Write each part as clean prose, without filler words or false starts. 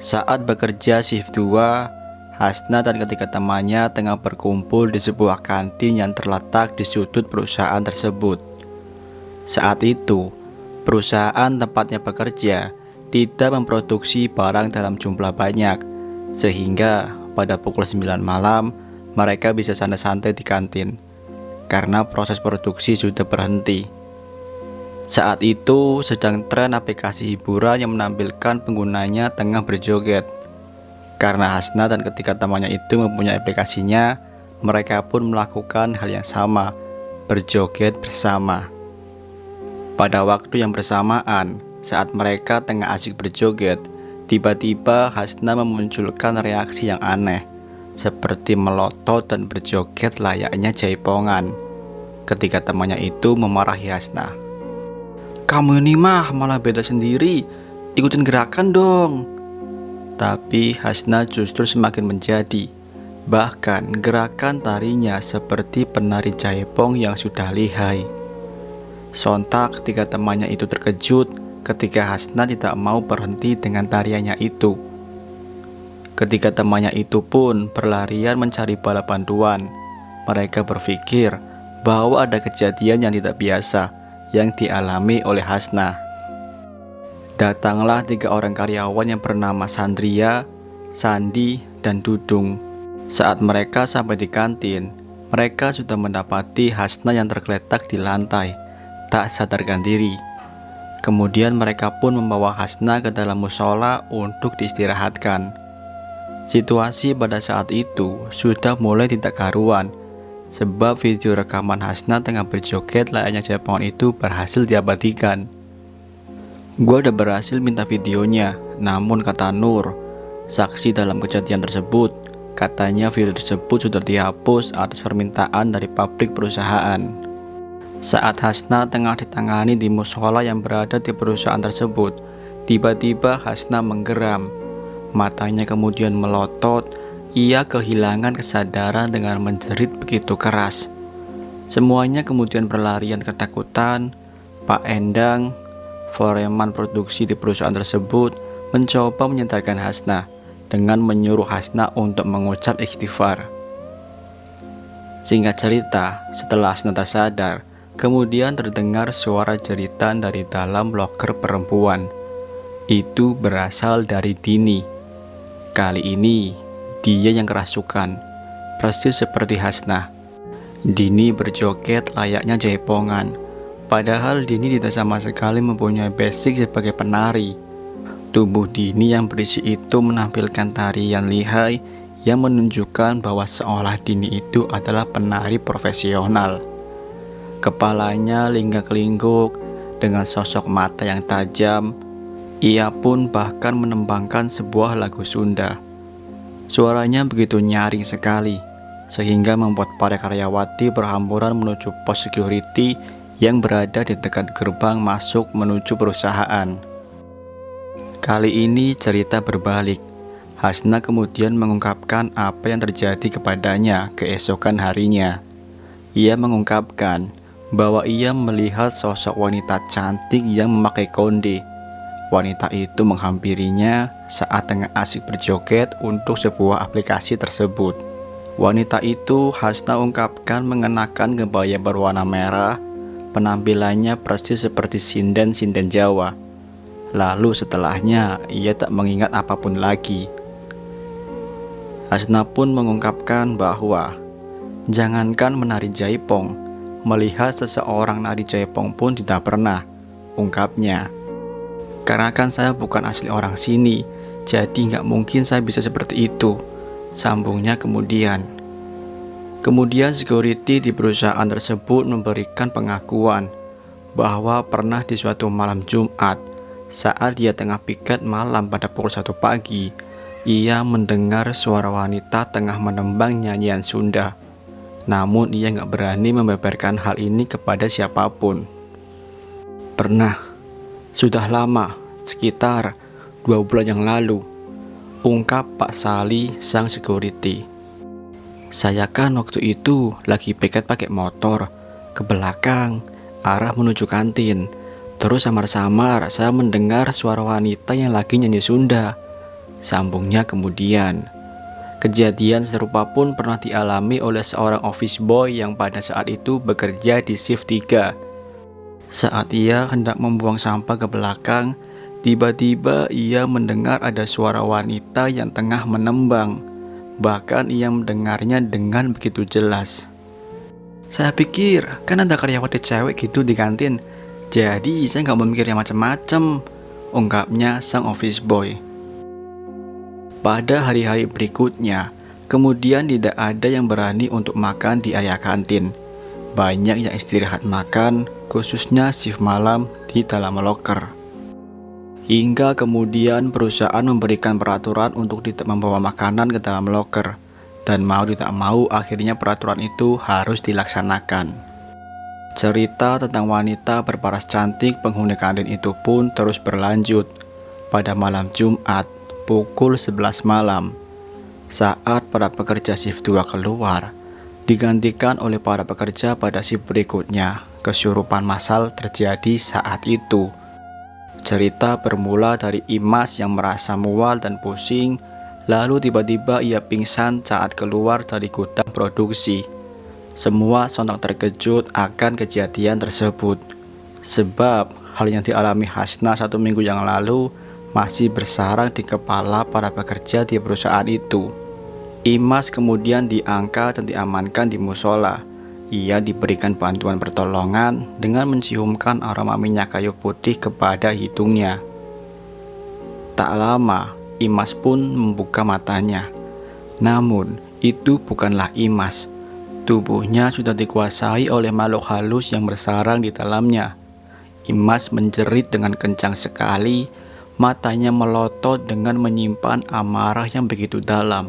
Saat bekerja shift 2, Hasna dan ketiga temannya tengah berkumpul di sebuah kantin yang terletak di sudut perusahaan tersebut. Saat itu, perusahaan tempatnya bekerja tidak memproduksi barang dalam jumlah banyak, sehingga pada pukul 9 malam mereka bisa santai-santai di kantin karena proses produksi sudah berhenti. Saat itu sedang tren aplikasi hiburan yang menampilkan penggunanya tengah berjoget. Karena Hasna dan ketiga temannya itu mempunyai aplikasinya, mereka pun melakukan hal yang sama, berjoget bersama. Pada waktu yang bersamaan, saat mereka tengah asik berjoget, tiba-tiba Hasna memunculkan reaksi yang aneh, seperti melotot dan berjoget layaknya jaipongan. Ketiga temannya itu memarahi Hasna. "Kamu ini mah malah beda sendiri, ikutin gerakan dong." Tapi Hasna justru semakin menjadi. Bahkan gerakan tarinya seperti penari jaipong yang sudah lihai. Sontak ketiga temannya itu terkejut ketika Hasna tidak mau berhenti dengan tariannya itu. Ketiga temannya itu pun berlarian mencari bala bantuan. Mereka berpikir bahwa ada kejadian yang tidak biasa yang dialami oleh Hasna. Datanglah 3 orang karyawan yang bernama Sandria, Sandi, dan Dudung. Saat mereka sampai di kantin, mereka sudah mendapati Hasna yang tergeletak di lantai, tak sadarkan diri. Kemudian mereka pun membawa Hasna ke dalam musola untuk diistirahatkan. Situasi pada saat itu sudah mulai tidak karuan, sebab video rekaman Hasna tengah berjoget layaknya jaipongan itu berhasil diabadikan. "Gua udah berhasil minta videonya, namun kata Nur, saksi dalam kejadian tersebut, katanya video tersebut sudah dihapus atas permintaan dari pabrik perusahaan." Saat Hasna tengah ditangani di musola yang berada di perusahaan tersebut, tiba-tiba Hasna menggeram. Matanya kemudian melotot, ia kehilangan kesadaran dengan menjerit begitu keras. Semuanya kemudian berlarian ketakutan. Pak Endang, foreman produksi di perusahaan tersebut, mencoba menyadarkan Hasna dengan menyuruh Hasna untuk mengucap istighfar. Singkat cerita, setelah Hasna tersadar, kemudian terdengar suara jeritan dari dalam loker perempuan. Itu berasal dari Dini. Kali ini, dia yang kerasukan, persis seperti Hasna. Dini berjoget layaknya jaipongan, padahal Dini tidak sama sekali mempunyai basic sebagai penari. Tubuh Dini yang berisi itu menampilkan tarian lihai yang menunjukkan bahwa seolah Dini itu adalah penari profesional. Kepalanya linggak-lingguk dengan sosok mata yang tajam. Ia pun bahkan menembangkan sebuah lagu Sunda. Suaranya begitu nyaring sekali, sehingga membuat para karyawati berhamburan menuju pos security yang berada di dekat gerbang masuk menuju perusahaan. Kali ini cerita berbalik. Hasna kemudian mengungkapkan apa yang terjadi kepadanya keesokan harinya. Ia mengungkapkan bahwa ia melihat sosok wanita cantik yang memakai konde. Wanita itu menghampirinya saat tengah asik berjoget untuk sebuah aplikasi tersebut. Wanita itu Hasna ungkapkan mengenakan kebaya berwarna merah. Penampilannya persis seperti sinden-sinden Jawa. Lalu setelahnya ia tak mengingat apapun lagi. Hasna pun mengungkapkan bahwa jangankan menari jaipong, melihat seseorang nari jaipong pun tidak pernah, ungkapnya. "Karena kan saya bukan asli orang sini, jadi nggak mungkin saya bisa seperti itu," sambungnya kemudian. Kemudian security di perusahaan tersebut memberikan pengakuan bahwa pernah di suatu malam Jumat, saat dia tengah piket malam pada pukul 1 pagi, ia mendengar suara wanita tengah menembang nyanyian Sunda. Namun ia nggak berani membeberkan hal ini kepada siapapun. "Pernah. Sudah lama, sekitar 2 bulan yang lalu," ungkap Pak Sali sang security. "Saya kan waktu itu lagi piket pakai motor ke belakang, arah menuju kantin. Terus samar-samar saya mendengar suara wanita yang lagi nyanyi Sunda. Sambungnya kemudian. Kejadian serupa pun pernah dialami oleh seorang office boy yang pada saat itu bekerja di shift 3. Saat ia hendak membuang sampah ke belakang, tiba-tiba ia mendengar ada suara wanita yang tengah menembang. Bahkan ia mendengarnya dengan begitu jelas. Saya pikir kan ada karyawati cewek gitu di kantin, jadi saya nggak memikir yang macam-macam, ungkapnya sang office boy. Pada hari-hari berikutnya, kemudian tidak ada yang berani untuk makan di area kantin. Banyak yang istirahat makan, khususnya shift malam di dalam loker. Hingga kemudian perusahaan memberikan peraturan untuk tidak membawa makanan ke dalam loker. Dan mau tidak mau akhirnya peraturan itu harus dilaksanakan. Cerita tentang wanita berparas cantik penghuni kantin itu pun terus berlanjut. Pada malam Jumat, pukul 11 malam, saat para pekerja shift 2 keluar, digantikan oleh para pekerja pada shift berikutnya. Kesurupan massal terjadi saat itu. Cerita bermula dari Imas yang merasa mual dan pusing, lalu tiba-tiba ia pingsan saat keluar dari gudang produksi. Semua sontak terkejut akan kejadian tersebut, sebab hal yang dialami Hasna 1 minggu yang lalu masih bersarang di kepala para pekerja di perusahaan itu. Imas kemudian diangkat dan diamankan di musola. Ia diberikan bantuan pertolongan dengan menciumkan aroma minyak kayu putih kepada hidungnya. Tak lama, Imas pun membuka matanya. Namun, itu bukanlah Imas. Tubuhnya sudah dikuasai oleh makhluk halus yang bersarang di dalamnya. Imas menjerit dengan kencang sekali. Matanya melotot dengan menyimpan amarah yang begitu dalam.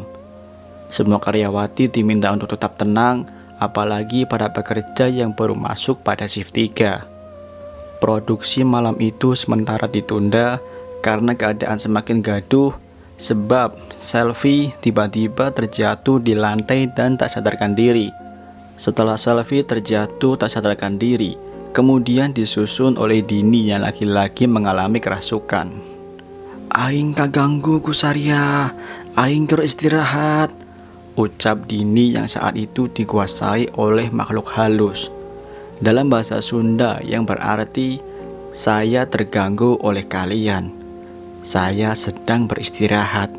Semua karyawati diminta untuk tetap tenang, apalagi para pekerja yang baru masuk pada shift 3. Produksi malam itu sementara ditunda karena keadaan semakin gaduh, sebab Selvi tiba-tiba terjatuh di lantai dan tak sadarkan diri. Setelah Selvi terjatuh tak sadarkan diri, kemudian disusun oleh Dini yang laki-laki mengalami kerasukan. Aing kaganggu Kusaria, aing keur istirahat, ucap Dini yang saat itu dikuasai oleh makhluk halus. Dalam bahasa Sunda yang berarti, saya terganggu oleh kalian. Saya sedang beristirahat.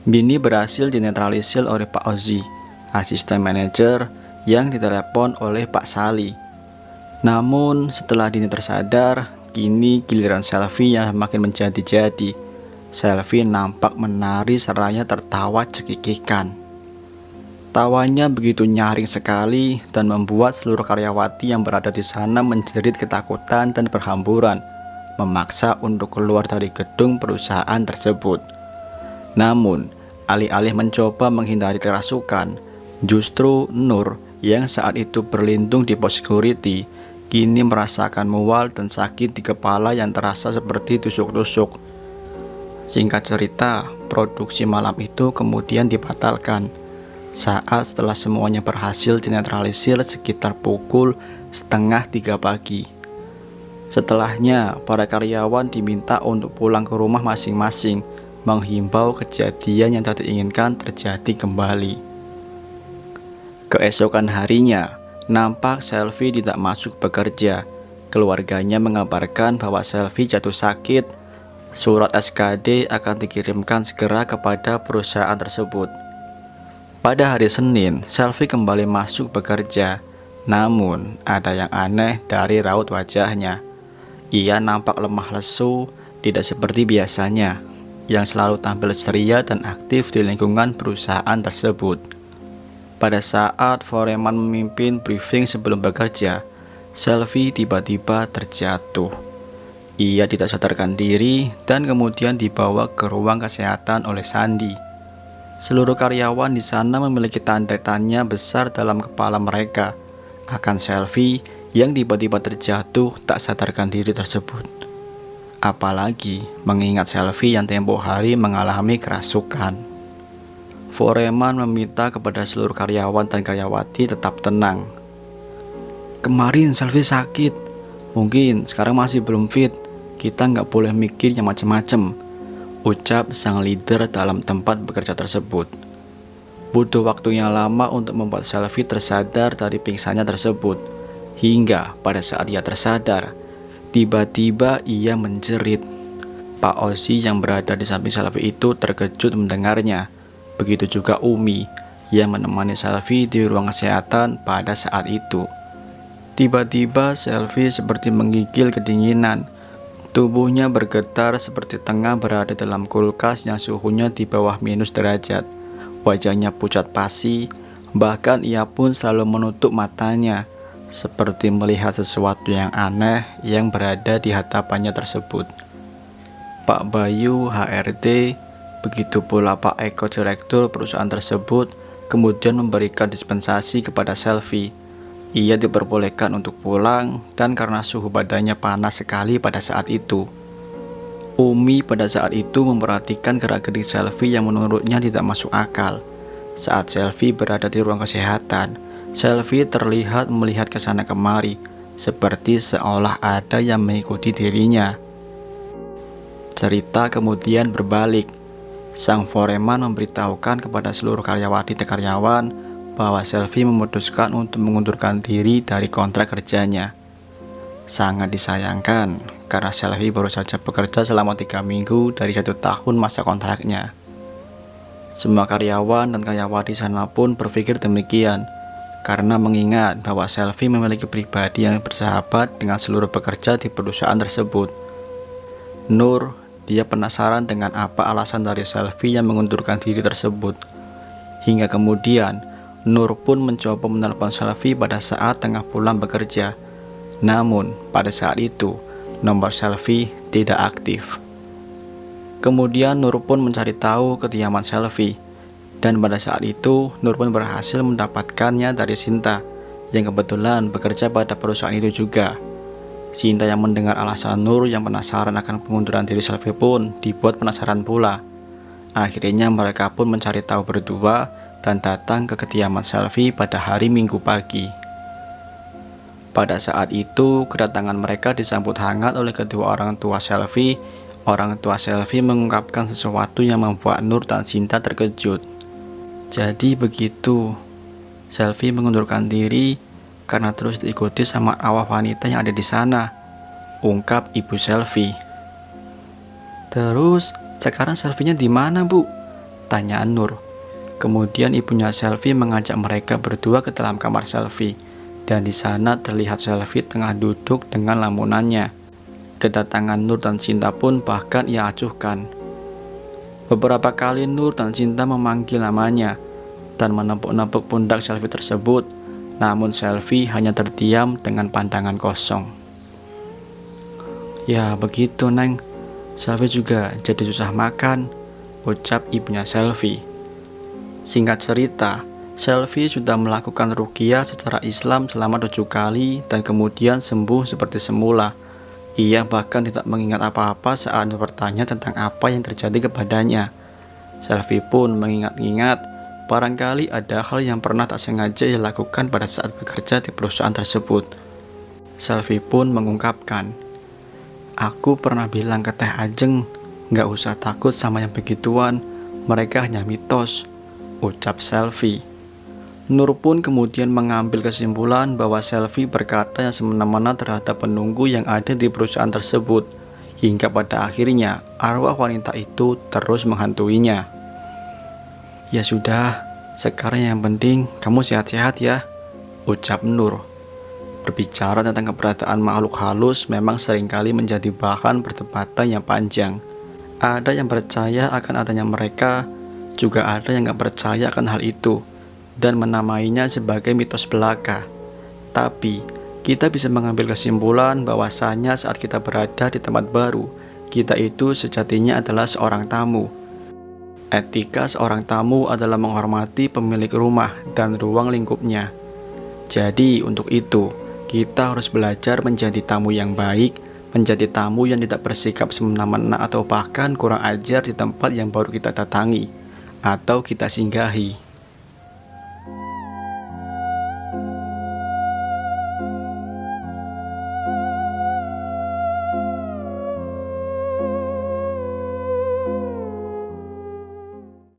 Dini berhasil dinetralisir oleh Pak Ozi, asisten manajer yang ditelepon oleh Pak Sali. Namun setelah Dini tersadar, kini giliran Selvi yang semakin menjadi-jadi. Selvi nampak menari seraya tertawa cekikikan. Tawanya begitu nyaring sekali dan membuat seluruh karyawati yang berada di sana menjerit ketakutan dan berhamburan, memaksa untuk keluar dari gedung perusahaan tersebut. Namun, alih-alih mencoba menghindari kerasukan, justru Nur yang saat itu berlindung di pos security kini merasakan mual dan sakit di kepala yang terasa seperti tusuk-tusuk. Singkat cerita, produksi malam itu kemudian dibatalkan saat setelah semuanya berhasil dinetralisir sekitar pukul 2:30 pagi. Setelahnya, para karyawan diminta untuk pulang ke rumah masing-masing, menghimbau kejadian yang tak diinginkan terjadi kembali. Keesokan harinya, nampak Selvi tidak masuk bekerja. Keluarganya mengabarkan bahwa Selvi jatuh sakit. Surat SKD akan dikirimkan segera kepada perusahaan tersebut. Pada hari Senin, Selvi kembali masuk bekerja. Namun, ada yang aneh dari raut wajahnya. Ia nampak lemah lesu, tidak seperti biasanya, yang selalu tampil ceria dan aktif di lingkungan perusahaan tersebut. Pada saat foreman memimpin briefing sebelum bekerja, Selvi tiba-tiba terjatuh. Ia tidak sadarkan diri dan kemudian dibawa ke ruang kesehatan oleh Sandi. Seluruh karyawan di sana memiliki tanda tanya besar dalam kepala mereka akan Selvi yang tiba-tiba terjatuh tak sadarkan diri tersebut. Apalagi mengingat Selvi yang tempo hari mengalami kerasukan. Foreman meminta kepada seluruh karyawan dan karyawati tetap tenang. Kemarin Selvi sakit, mungkin sekarang masih belum fit. Kita nggak boleh mikir yang macam-macam. ucap sang leader dalam tempat bekerja tersebut. Butuh waktu yang lama untuk membuat Selvi tersadar dari pingsannya tersebut. Hingga pada saat ia tersadar, tiba-tiba ia menjerit. Pak Ozi yang berada di samping Selvi itu terkejut mendengarnya. Begitu juga Umi yang menemani Selvi di ruang kesehatan pada saat itu. Tiba-tiba Selvi seperti menggigil kedinginan. Tubuhnya bergetar seperti tengah berada dalam kulkas yang suhunya di bawah -derajat. Wajahnya pucat pasi, bahkan ia pun selalu menutup matanya, seperti melihat sesuatu yang aneh yang berada di hadapannya tersebut. Pak Bayu, HRD, begitu pula Pak Eko, direktur perusahaan tersebut, kemudian memberikan dispensasi kepada Selvi. Ia diperbolehkan untuk pulang dan karena suhu badannya panas sekali pada saat itu. Umi pada saat itu memperhatikan gerak-gerik Selvi yang menurutnya tidak masuk akal. Saat Selvi berada di ruang kesehatan, Selvi terlihat melihat ke sana kemari, seperti seolah ada yang mengikuti dirinya. Cerita kemudian berbalik. Sang foreman memberitahukan kepada seluruh karyawati dan karyawan bahwa Selvi memutuskan untuk mengundurkan diri dari kontrak kerjanya. Sangat disayangkan karena Selvi baru saja bekerja selama 3 minggu dari 1 tahun masa kontraknya. Semua karyawan dan karyawati sana pun berpikir demikian karena mengingat bahwa Selvi memiliki pribadi yang bersahabat dengan seluruh pekerja di perusahaan tersebut. Nur, dia penasaran dengan apa alasan dari Selvi yang mengundurkan diri tersebut. Hingga kemudian Nur pun mencoba menelpon Selvi pada saat tengah pulang bekerja. Namun pada saat itu nomor Selvi tidak aktif. Kemudian Nur pun mencari tahu kediaman Selvi. Dan pada saat itu Nur pun berhasil mendapatkannya dari Sinta yang kebetulan bekerja pada perusahaan itu juga. Sinta yang mendengar alasan Nur yang penasaran akan pengunduran diri Selvi pun dibuat penasaran pula. Akhirnya mereka pun mencari tahu berdua dan datang ke kediaman Selvi pada hari Minggu pagi. Pada saat itu, kedatangan mereka disambut hangat oleh kedua orang tua Selvi. Orang tua Selvi mengungkapkan sesuatu yang membuat Nur dan Sinta terkejut. Jadi begitu, Selvi mengundurkan diri karena terus diikuti sama arwah wanita yang ada di sana, ungkap ibu Selvi. Terus, sekarang Selvinya di mana, Bu? Tanya Nur. Kemudian ibunya Selvi mengajak mereka berdua ke dalam kamar Selvi, dan di sana terlihat Selvi tengah duduk dengan lamunannya. Kedatangan Nur dan Sinta pun bahkan ia acuhkan. Beberapa kali Nur dan Sinta memanggil namanya dan menepuk-nepuk pundak Selvi tersebut, namun Selvi hanya terdiam dengan pandangan kosong. Ya begitu Neng, Selvi juga jadi susah makan, ucap ibunya Selvi. Singkat cerita, Selvi sudah melakukan ruqyah secara Islam selama 7 kali dan kemudian sembuh seperti semula. Ia bahkan tidak mengingat apa-apa saat bertanya tentang apa yang terjadi kepadanya. Selvi pun mengingat-ingat, barangkali ada hal yang pernah tak sengaja ia lakukan pada saat bekerja di perusahaan tersebut. Selvi pun mengungkapkan, "Aku pernah bilang ke Teh Ajeng, gak usah takut sama yang begituan, mereka hanya mitos," ucap Selvi. Nur pun kemudian mengambil kesimpulan bahwa Selvi berkata yang semena-mena terhadap penunggu yang ada di perusahaan tersebut, hingga pada akhirnya arwah wanita itu terus menghantuinya. Ya sudah, sekarang yang penting kamu sehat-sehat ya, ucap Nur. Berbicara tentang keberadaan makhluk halus memang seringkali menjadi bahan perdebatan yang panjang. Ada yang percaya akan adanya mereka, juga ada yang gak percaya akan hal itu dan menamainya sebagai mitos belaka. Tapi kita bisa mengambil kesimpulan bahwasanya saat kita berada di tempat baru, kita itu sejatinya adalah seorang tamu. Etika seorang tamu adalah menghormati pemilik rumah dan ruang lingkupnya. Jadi untuk itu kita harus belajar menjadi tamu yang baik, menjadi tamu yang tidak bersikap semena-mena atau bahkan kurang ajar di tempat yang baru kita datangi atau kita singgahi.